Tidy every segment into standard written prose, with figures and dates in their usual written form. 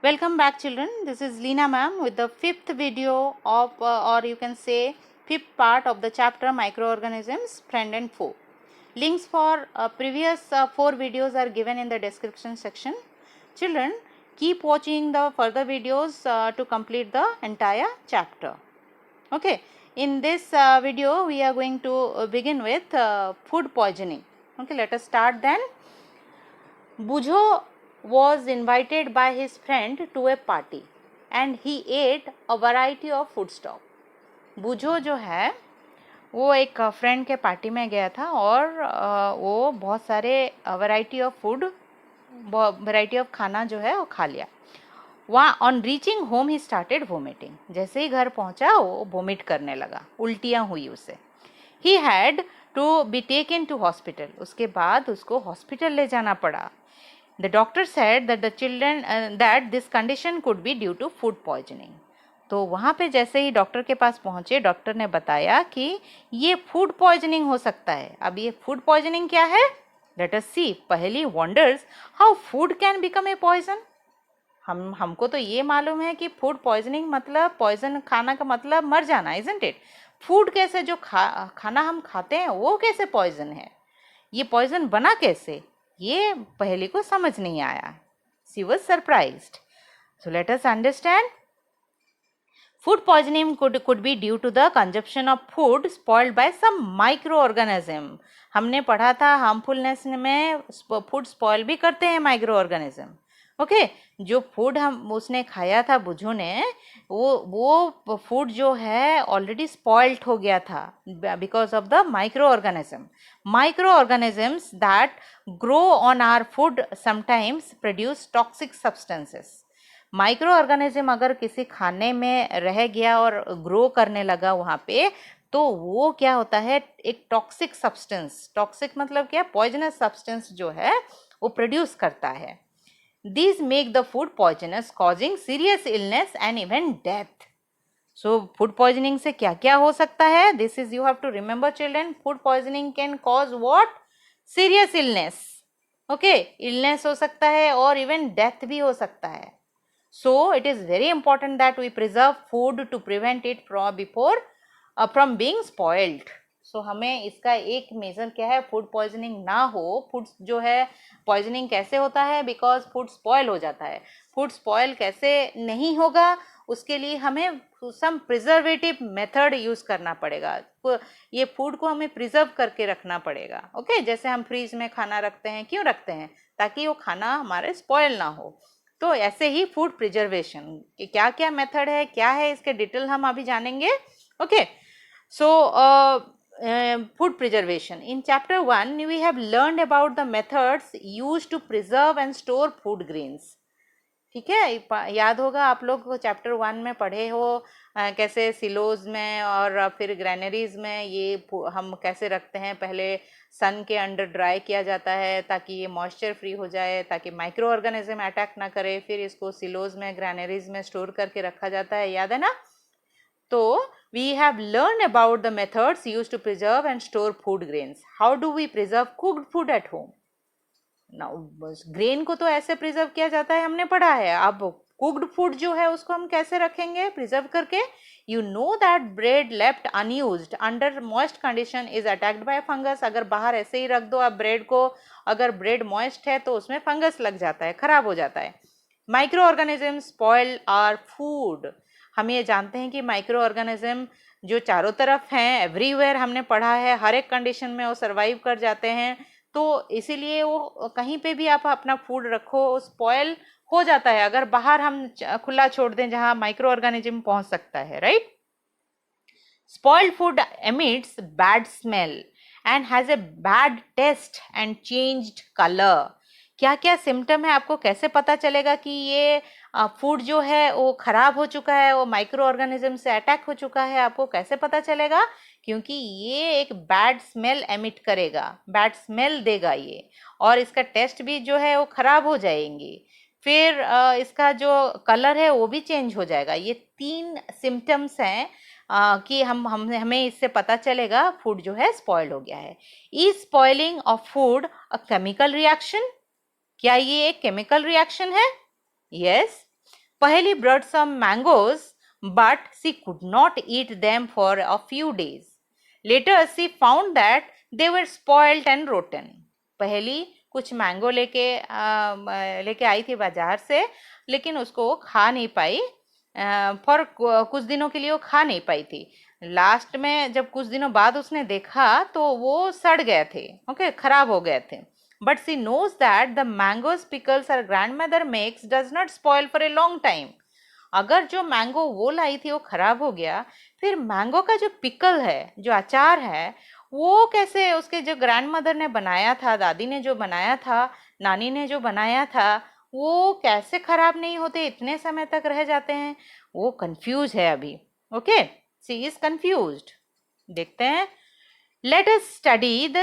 Welcome back, children. This is Leena ma'am with the fifth video of or you can say fifth part of the chapter Microorganisms, Friend and Foe. Links for previous 4 videos are given in the description section. Children, keep watching the further videos to complete the entire chapter. Okay, in this video we are going to begin with food poisoning. Okay, let us start then. Bujo was invited by his friend to a party and he ate a variety of food stuff. बुझो जो है वो एक friend के party में गया था और वो बहुत सारे वैरायटी ऑफ खाना जो है वो खा लिया. वहाँ on reaching home he started vomiting. जैसे ही घर पहुंचा वो वोमिट करने लगा, उल्टियाँ हुई उसे. He had to be taken to hospital. उसके बाद उसको हॉस्पिटल ले जाना पड़ा. The doctor said that the children that this condition could be due to food poisoning. तो वहाँ पे जैसे ही डॉक्टर के पास पहुँचे, डॉक्टर ने बताया कि ये फूड पॉइजनिंग हो सकता है. अब ये फूड पॉइजनिंग क्या है? Let us see. Paheli wonders how food can become a poison. हमको तो ये मालूम है कि फूड पॉइजनिंग मतलब पॉइजन खाना का मतलब मर जाना, इजंट इट. फूड कैसे जो खाना हम खाते हैं वो कैसे पॉइजन है, ये पॉइजन बना कैसे, ये पहले को समझ नहीं आया. She was surprised. So let us understand. Food poisoning could be due to the consumption of food spoiled by some microorganism. हमने पढ़ा था हार्मफुलनेस में फूड स्पॉइल भी करते हैं माइक्रोऑर्गेनिज्म. ओके, जो फूड हम उसने खाया था बुझो ने, वो फूड जो है ऑलरेडी स्पॉइल्ड हो गया था because of the microorganisms that grow on our food sometimes produce toxic substances. Microorganism अगर किसी खाने में रह गया और ग्रो करने लगा वहाँ पे, तो वो क्या होता है, एक टॉक्सिक सब्सटेंस, टॉक्सिक मतलब क्या, पॉइजनस सब्सटेंस जो है वो प्रोड्यूस करता है. These make the food poisonous, causing serious illness and even death. So food poisoning से क्या क्या हो सकता है? This is you have to remember, children. Food poisoning can cause what? Serious illness. Okay, illness हो सकता है और even death भी हो सकता है. So it is very important that we preserve food to prevent it from being spoiled. सो हमें इसका एक मेजर क्या है, फूड पॉइजनिंग ना हो. फूड जो है पॉइजनिंग कैसे होता है, बिकॉज फूड स्पॉयल हो जाता है. फूड स्पॉयल कैसे नहीं होगा, उसके लिए हमें सम प्रिजर्वेटिव मेथड यूज़ करना पड़ेगा. ये फूड को हमें प्रिजर्व करके रखना पड़ेगा. ओके, जैसे हम फ्रीज में खाना रखते हैं, क्यों रखते हैं? ताकि वो खाना हमारे स्पॉयल ना हो. तो ऐसे ही फूड प्रिजर्वेशन के क्या क्या मेथड है, क्या है, इसके डिटेल हम अभी जानेंगे. Okay, so food preservation. In chapter 1 we have learned about the methods used to preserve and store food grains. ठीक है, याद होगा आप लोग चैप्टर 1 में पढ़े हो कैसे सिलोज में और फिर ग्रैनरीज में ये हम कैसे रखते हैं. पहले सन के अंडर ड्राई किया जाता है ताकि ये मॉइस्चर फ्री हो जाए, ताकि माइक्रो ऑर्गेनिज्म अटैक ना करे. फिर इसको सिलोज में, ग्रैनरीज में स्टोर करके रखा जाता है, याद है ना. तो we have learned about the methods used to preserve and store food grains. How do we preserve cooked food at home? Now, grain को तो ऐसे प्रिजर्व किया जाता है, हमने पढ़ा है. अब कुक्ड फूड जो है उसको हम कैसे रखेंगे प्रिजर्व करके? You know that bread left unused under moist condition is attacked by fungus. अगर बाहर ऐसे ही रख दो आप ब्रेड को, अगर ब्रेड मॉइस्ट है तो उसमें फंगस लग जाता है, खराब हो जाता है. Microorganism spoil our food. हम ये जानते हैं कि माइक्रो ऑर्गेनिज्म जो चारों तरफ हैं, एवरीवेयर हमने पढ़ा है, हर एक कंडीशन में वो सर्वाइव कर जाते हैं. तो इसीलिए वो कहीं पे भी आप अपना फूड रखो स्पॉइल हो जाता है अगर बाहर हम खुला छोड़ दें जहाँ माइक्रो ऑर्गेनिज्म पहुँच सकता है, right. Spoiled food emits bad smell and has a bad taste and changed colour. क्या क्या सिम्टम है, आपको कैसे पता चलेगा कि ये फूड जो है वो खराब हो चुका है, वो माइक्रो ऑर्गेनिज्म से अटैक हो चुका है? आपको कैसे पता चलेगा? क्योंकि ये एक बैड स्मेल एमिट करेगा, बैड स्मेल देगा ये, और इसका टेस्ट भी जो है वो खराब हो जाएंगी. फिर इसका जो कलर है वो भी चेंज हो जाएगा. ये 3 सिम्टम्स हैं कि हमें इससे पता चलेगा फूड जो है स्पॉइल्ड हो गया है. Is spoiling of food a chemical reaction? क्या ये एक केमिकल रिएक्शन है? Yes. Paheli brought some mangoes, but she could not eat them for a few days. Later she found that they were spoiled and rotten. पहली कुछ mango लेके आई थी बाजार से, लेकिन उसको वो खा नहीं पाई। फॉर कुछ दिनों के लिए वो खा नहीं पाई थी। लास्ट में जब कुछ दिनों बाद उसने देखा तो वो सड़ गए थे, ओके, खराब हो गए थे। But she knows that the mangoes pickles her grandmother makes does not spoil for a long time. अगर जो मैंगो वो लाई थी वो खराब हो गया, फिर मैंगो का जो पिकल है, जो अचार है, वो कैसे उसके जो ग्रैंडमदर ने बनाया था, दादी ने जो बनाया था, नानी ने जो बनाया था, वो कैसे खराब नहीं होते, इतने समय तक रह जाते हैं। वो कंफ्यूज है अभी। Okay, she is confused. देखते हैं। Let us study the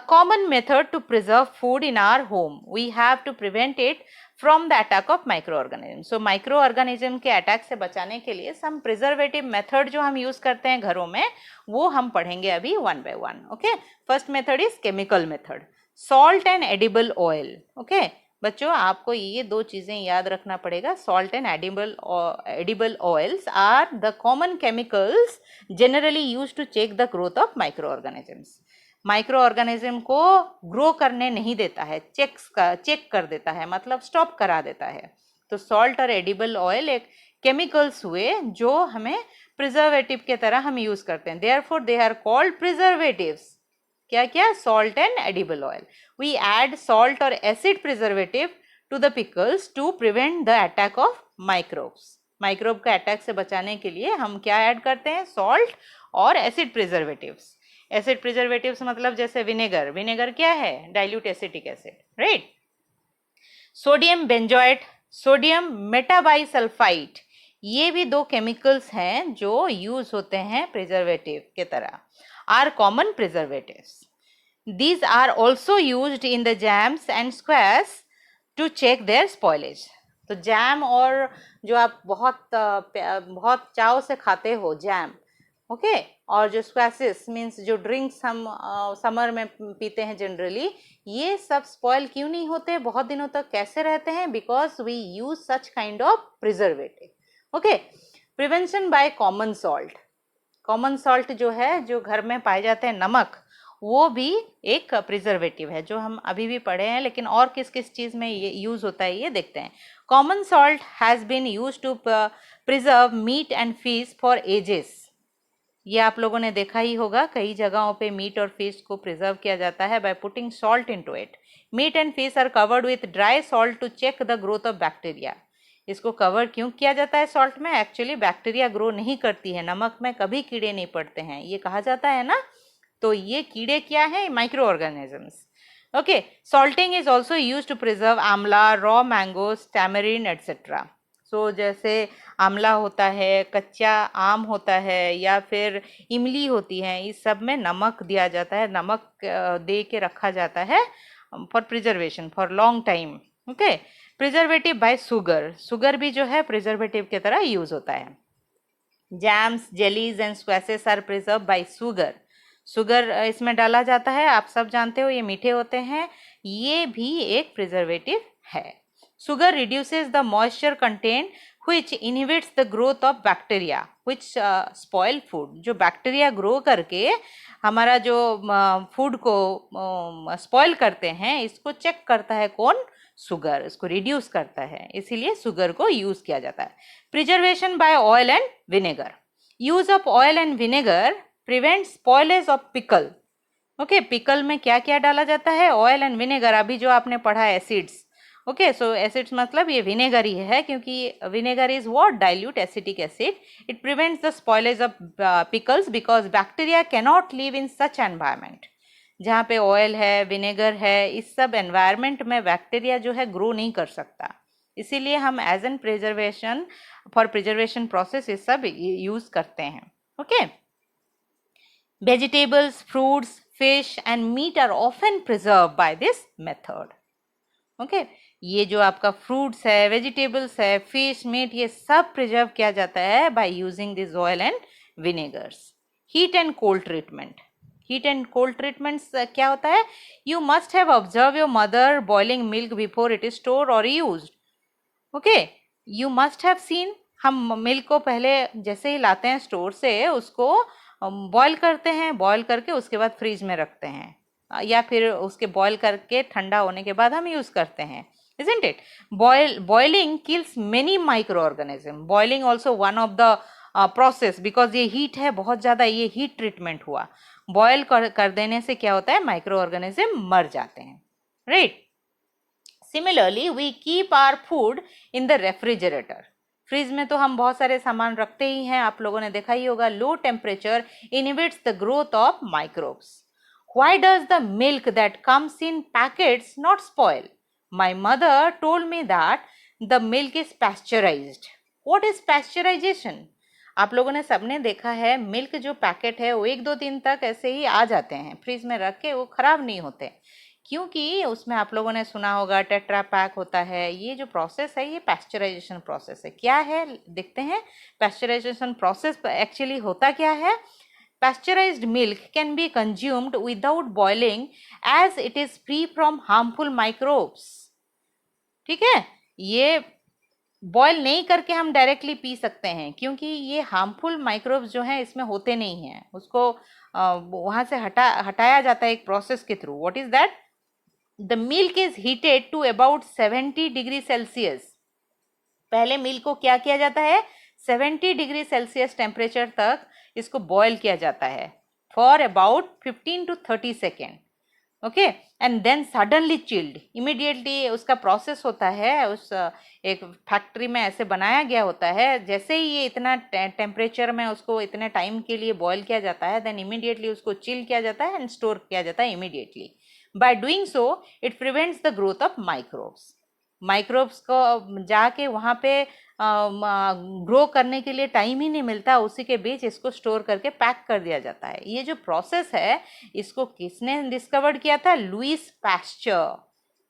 common method to preserve food in our home. We have to prevent it from the attack of microorganisms. So microorganism के अटैक से बचाने के लिए some preservative method जो हम use करते हैं घरों में, वो हम पढ़ेंगे अभी one by one. Okay, first method is chemical method. Salt and edible oil. Okay, बच्चों आपको ये दो चीजें याद रखना पड़ेगा। Salt and edible oils are the common chemicals generally use to check the growth of microorganisms. Microorganism को grow करने नहीं देता है, चेक कर देता है, मतलब स्टॉप करा देता है। तो सॉल्ट और एडिबल ऑयल एक केमिकल्स हुए जो हमें प्रिजर्वेटिव के तरह हम यूज करते हैं। Therefore they are called preservatives. क्या क्या? Salt and edible oil. We add salt और acid preservative to the pickles to prevent the attack of microbes. Microbe का अटैक से बचाने के लिए हम क्या ऐड करते हैं? सॉल्ट और एसिड प्रिजर्वेटिव्स। एसिड प्रिजर्वेटिव्स मतलब जैसे विनेगर। विनेगर क्या है? Dilute acetic acid, right. Sodium benzoate, sodium metabisulphite, ये भी दो केमिकल्स हैं जो यूज होते हैं प्रिजर्वेटिव के तरह, are common preservatives. These are also used in the jams and squares to check their spoilage. तो जैम और जो आप बहुत चाव से खाते हो जैम, ओके, और जो स्क्वैसेस मीन्स जो ड्रिंक्स हम समर में पीते हैं जनरली, ये सब स्पॉइल क्यों नहीं होते? बहुत दिनों तक कैसे रहते हैं? Because we use such kind of preservative. Okay, prevention by common salt. Common salt जो है, जो घर में पाए जाते हैं नमक, वो भी एक प्रिजर्वेटिव है जो हम अभी भी पढ़े हैं। लेकिन और किस किस चीज़ में ये यूज़ होता है ये देखते हैं। Common salt has been use to preserve meat and fish for ages. ये आप लोगों ने देखा ही होगा, कई जगहों पे मीट और फिश को प्रिजर्व किया जाता है by putting salt into it. Meat and fish are covered with dry salt to check the growth of bacteria. इसको कवर क्यों किया जाता है सॉल्ट में? एक्चुअली बैक्टीरिया ग्रो नहीं करती है, नमक में कभी कीड़े नहीं पड़ते हैं, ये कहा जाता है ना। तो ये कीड़े क्या है? Microorganisms. Okay, salting is also use to preserve amla, raw mangoes, tamarind etcetera. So जैसे आंवला होता है, कच्चा आम होता है, या फिर इमली होती है, इस सब में नमक दिया जाता है, नमक दे के रखा जाता है for preservation for long time. Okay, preservative by sugar. Sugar भी जो है प्रिजर्वेटिव की तरह यूज होता है। Jams, jellies and squashes are preserve by sugar. Sugar इसमें डाला जाता है, आप सब जानते हो, ये मीठे होते हैं, ये भी एक प्रिजर्वेटिव है। Sugar reduces the moisture content which inhibits the growth of bacteria which spoil food। जो बैक्टीरिया ग्रो करके हमारा जो फूड को स्पॉइल करते हैं, इसको चेक करता है कौन? सुगर, इसको रिड्यूस करता है, इसीलिए सुगर को यूज किया जाता है। Preservation by oil and vinegar. Use of oil and vinegar prevent spoilage of pickle. Okay, pickle में क्या क्या डाला जाता है? Oil and vinegar. अभी जो आपने पढ़ा एसिड्स, ओके, सो एसिड्स मतलब ये विनेगर ही है, क्योंकि vinegar is what? Dilute acetic acid. It prevents the spoilage of pickles because bacteria cannot live in such environment. जहाँ पे ऑयल है, विनेगर है, इस सब एनवायरमेंट में बैक्टीरिया जो है ग्रो नहीं कर सकता, इसीलिए हम as an preservation for preservation process ये सब यूज करते हैं। Okay, vegetables, fruits, fish and meat are often preserve by this method. Okay, ये जो आपका फ्रूट्स है, वेजिटेबल्स है, फिश, मीट, ये सब प्रिजर्व किया जाता है by using this oil and vinegars. Heat and cold treatment. Heat and cold treatments क्या होता है? You must have observe your mother boiling milk before it is store और used. Okay, you must have seen, हम milk को पहले जैसे ही लाते हैं store से उसको बॉईल करते हैं, बॉईल करके उसके बाद फ्रिज में रखते हैं, या फिर उसके बॉईल करके ठंडा होने के बाद हम यूज़ करते हैं, isn't it? Boiling kills many microorganism. Boiling also one of the process, because ये हीट है बहुत ज़्यादा, ये हीट ट्रीटमेंट हुआ, बॉयल कर देने से क्या होता है, माइक्रो ऑर्गेनिज्म मर जाते हैं, right. Similarly we keep our food in the refrigerator. Fridge में तो हम बहुत सारे सामान रखते ही हैं, आप लोगों ने देखा ही होगा. Low temperature inhibits the growth of microbes. Why does the milk that comes in packets not spoil? My mother told me that the milk is pasteurized. What is pasteurization? आप लोगों ने सबने देखा है मिल्क जो पैकेट है वो 1-2 दिन तक ऐसे ही आ जाते हैं फ्रिज में रख के, वो खराब नहीं होते, क्योंकि उसमें आप लोगों ने सुना होगा टेट्रा पैक होता है. ये जो प्रोसेस है ये पैस्चराइजेशन प्रोसेस है. क्या है देखते हैं. पैस्चराइजेशन प्रोसेस एक्चुअली होता क्या है. Pasteurized milk can be consumed without boiling as it is free from harmful microbes. ठीक है, ये बॉयल नहीं करके हम डायरेक्टली पी सकते हैं, क्योंकि ये हार्मफुल माइक्रोब्स जो हैं इसमें होते नहीं हैं, उसको वहाँ से हटाया जाता है एक प्रोसेस के through. What is that? The milk is heated to about 70 degree Celsius. पहले मिल्क को क्या किया जाता है, 70 डिग्री सेल्सियस टेम्परेचर तक इसको बॉयल किया जाता है for about 15 to 30 second. Okay, and then suddenly chilled. Immediately उसका प्रोसेस होता है, उस एक फैक्ट्री में ऐसे बनाया गया होता है, जैसे ही ये इतना टेम्परेचर में उसको इतने टाइम के लिए बॉयल किया जाता है, देन इमीडिएटली उसको चिल किया जाता है एंड स्टोर किया जाता है immediately. By doing so it prevents the growth of microbes. Microbes को जाके वहाँ पे ग्रो करने के लिए टाइम ही नहीं मिलता, उसी के बीच इसको स्टोर करके पैक कर दिया जाता है. ये जो प्रोसेस है इसको किसने डिस्कवर्ड किया था? Louis Pasteur.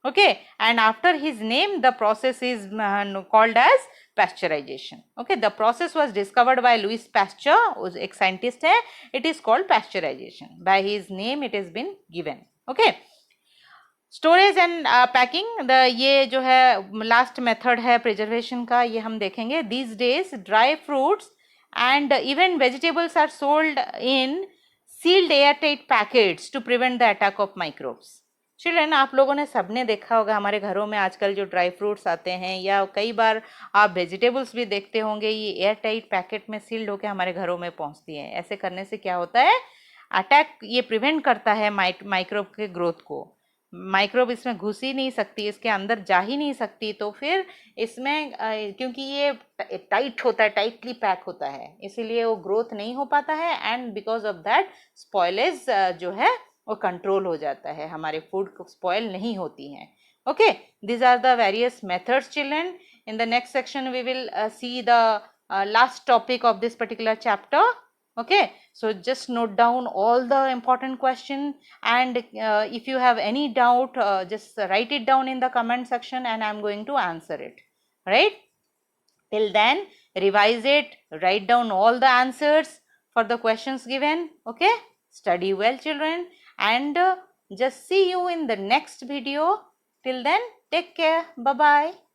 Okay, and after his name the process is called as pasteurisation. Okay, the process was discovered by Louis Pasteur, एक साइंटिस्ट है. It is called pasteurisation. By his name it is been given. Okay, storage and packing, ये जो है last method है preservation का, ये हम देखेंगे. These days dry fruits and even vegetables are sold in sealed airtight packets to prevent the attack of microbes. Children, आप लोगों ने सबने देखा होगा हमारे घरों में आजकल जो ड्राई फ्रूट्स आते हैं, या कई बार आप वेजिटेबल्स भी देखते होंगे, ये एयर टाइट पैकेट में सील्ड होकर हमारे घरों में पहुंचती है. ऐसे करने से क्या होता है, अटैक ये प्रिवेंट करता है माइक्रोब के ग्रोथ को. माइक्रोब इसमें घुस ही नहीं सकती, इसके अंदर जा ही नहीं सकती, तो फिर इसमें क्योंकि ये टाइट होता है, टाइटली पैक होता है, इसीलिए वो ग्रोथ नहीं हो पाता है, and because of that spoilage जो है वो कंट्रोल हो जाता है, हमारे फूड को स्पॉइल नहीं होती हैं. Okay, these are the various methods, children. In the next section we will see the last topic of this particular chapter. Okay, so just note down all the important question, and if you have any doubt, just write it down in the comment section and I'm going to answer it. Right, till then revise it, write down all the answers for the questions given. Okay, study well, children, and just see you in the next video. Till then, take care. Bye bye.